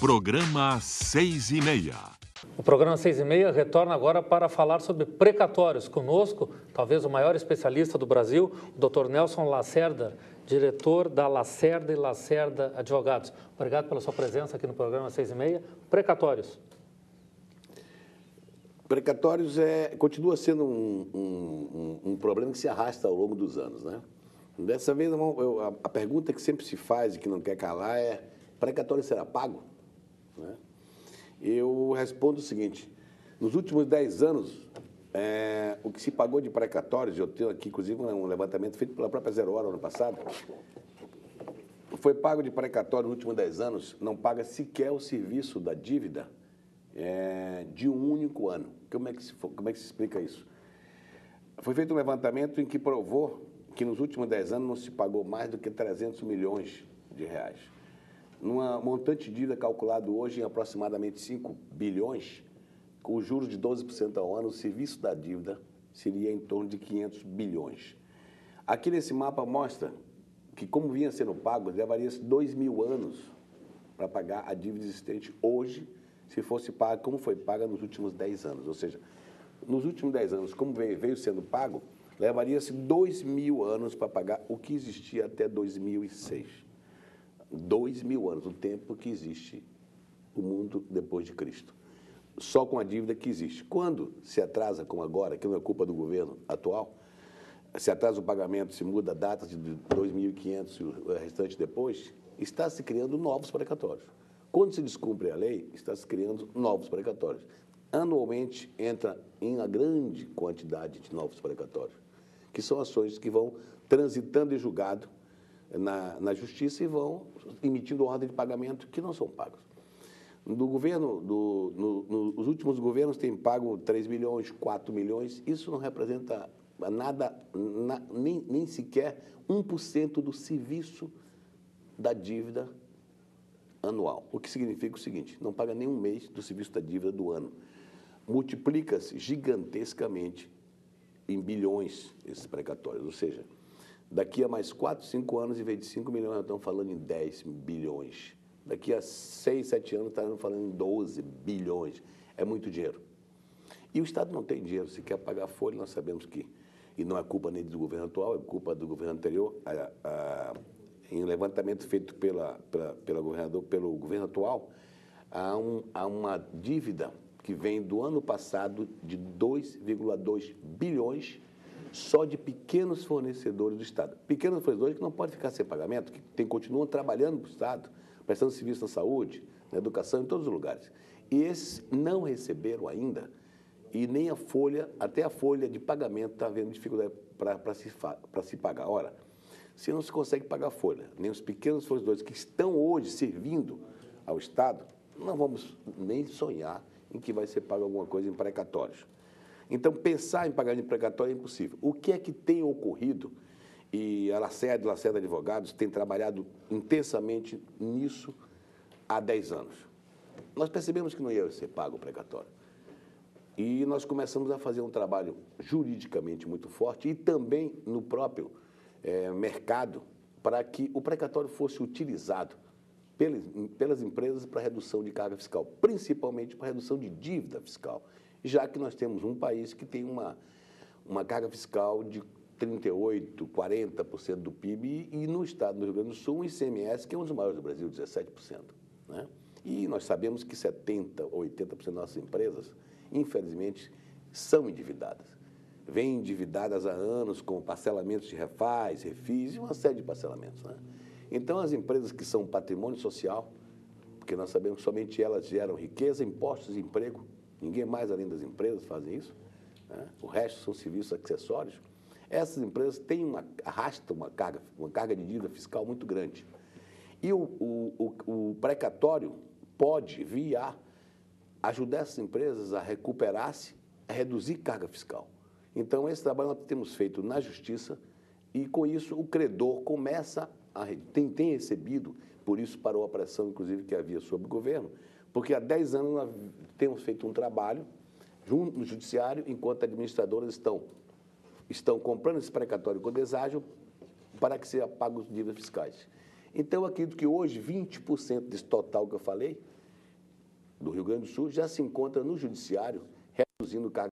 Programa 6h30. O programa 6h30 retorna agora para falar sobre precatórios. Conosco, talvez o maior especialista do Brasil, o Dr. Nelson Lacerda, diretor da Lacerda e Lacerda Advogados. Obrigado pela sua presença aqui no programa 6h30. Precatórios. Precatórios continua sendo um problema que se arrasta ao longo dos anos, né? Dessa vez, a pergunta que sempre se faz e que não quer calar é: precatório será pago? Né? Eu respondo o seguinte: nos últimos 10 anos, o que se pagou de precatórios, eu tenho aqui, inclusive, um levantamento feito pela própria Zero Hora ano passado, foi pago de precatório nos últimos 10 anos, não paga sequer o serviço da dívida de um único ano. Como é que se explica isso? Foi feito um levantamento em que provou que nos últimos 10 anos não se pagou mais do que 300 milhões de reais. Numa montante de dívida calculado hoje em aproximadamente 5 bilhões, com os juros de 12% ao ano, o serviço da dívida seria em torno de 500 bilhões. Aqui nesse mapa mostra que, como vinha sendo pago, levaria 2.000 anos para pagar a dívida existente hoje, se fosse paga como foi paga nos últimos 10 anos. Ou seja, nos últimos 10 anos, como veio sendo pago, levaria-se 2.000 anos para pagar o que existia até 2006. 2.000 anos, o tempo que existe o mundo depois de Cristo. Só com a dívida que existe. Quando se atrasa, como agora, que não é culpa do governo atual, se atrasa o pagamento, se muda a data de 2.500 e o restante depois, está se criando novos precatórios. Quando se descumpre a lei, está se criando novos precatórios. Anualmente entra em uma grande quantidade de novos precatórios, que são ações que vão transitando em julgado na justiça e vão emitindo ordem de pagamento que não são pagos. No governo, nos últimos governos têm pago 3 milhões, 4 milhões, isso não representa nada, nem sequer 1% do serviço da dívida anual. O que significa o seguinte: não paga nem um mês do serviço da dívida do ano. Multiplica-se gigantescamente em bilhões esses precatórios, ou seja, daqui a mais 4, 5 anos, em vez de 5 milhões, nós estamos falando em 10 bilhões. Daqui a 6, 7 anos, estamos falando em 12 bilhões. É muito dinheiro. E o Estado não tem dinheiro, se quer pagar a folha, nós sabemos que, e não é culpa nem do governo atual, é culpa do governo anterior. Em um levantamento feito pelo governo atual, há uma dívida que vem do ano passado de 2,2 bilhões só de pequenos fornecedores do Estado. Pequenos fornecedores que não podem ficar sem pagamento, que continuam trabalhando para o Estado, prestando serviço na saúde, na educação, em todos os lugares. E esses não receberam ainda, e nem a folha, até a folha de pagamento está havendo dificuldade para se pagar. Ora, se não se consegue pagar a folha, nem os pequenos fornecedores que estão hoje servindo ao Estado, não vamos nem sonhar em que vai ser pago alguma coisa em precatórios. Então, pensar em pagamento de precatório é impossível. O que é que tem ocorrido? E a Lacerda Advogados tem trabalhado intensamente nisso há 10 anos. Nós percebemos que não ia ser pago o precatório. E nós começamos a fazer um trabalho juridicamente muito forte e também no próprio mercado para que o precatório fosse utilizado pelas empresas para redução de carga fiscal, principalmente para redução de dívida fiscal, já que nós temos um país que tem uma carga fiscal de 38%, 40% do PIB e no estado do Rio Grande do Sul, um ICMS que é um dos maiores do Brasil, 17%. Né? E nós sabemos que 70% ou 80% das nossas empresas, infelizmente, são endividadas. Vêm endividadas há anos com parcelamentos de refis e uma série de parcelamentos. Né? Então, as empresas que são patrimônio social, porque nós sabemos que somente elas geram riqueza, impostos e emprego, ninguém mais além das empresas fazem isso, né? O resto são serviços acessórios. Essas empresas arrastam uma carga de dívida fiscal muito grande. E o precatório pode, ajudar essas empresas a recuperar-se, a reduzir carga fiscal. Então, esse trabalho nós temos feito na Justiça e, com isso, o credor tem recebido, por isso parou a pressão, inclusive, que havia sobre o governo, porque há 10 anos nós temos feito um trabalho junto no Judiciário, enquanto administradoras estão comprando esse precatório com deságio para que sejam pagos dívidas fiscais. Então, eu acredito que hoje, 20% desse total que eu falei, do Rio Grande do Sul já se encontra no Judiciário reduzindo carga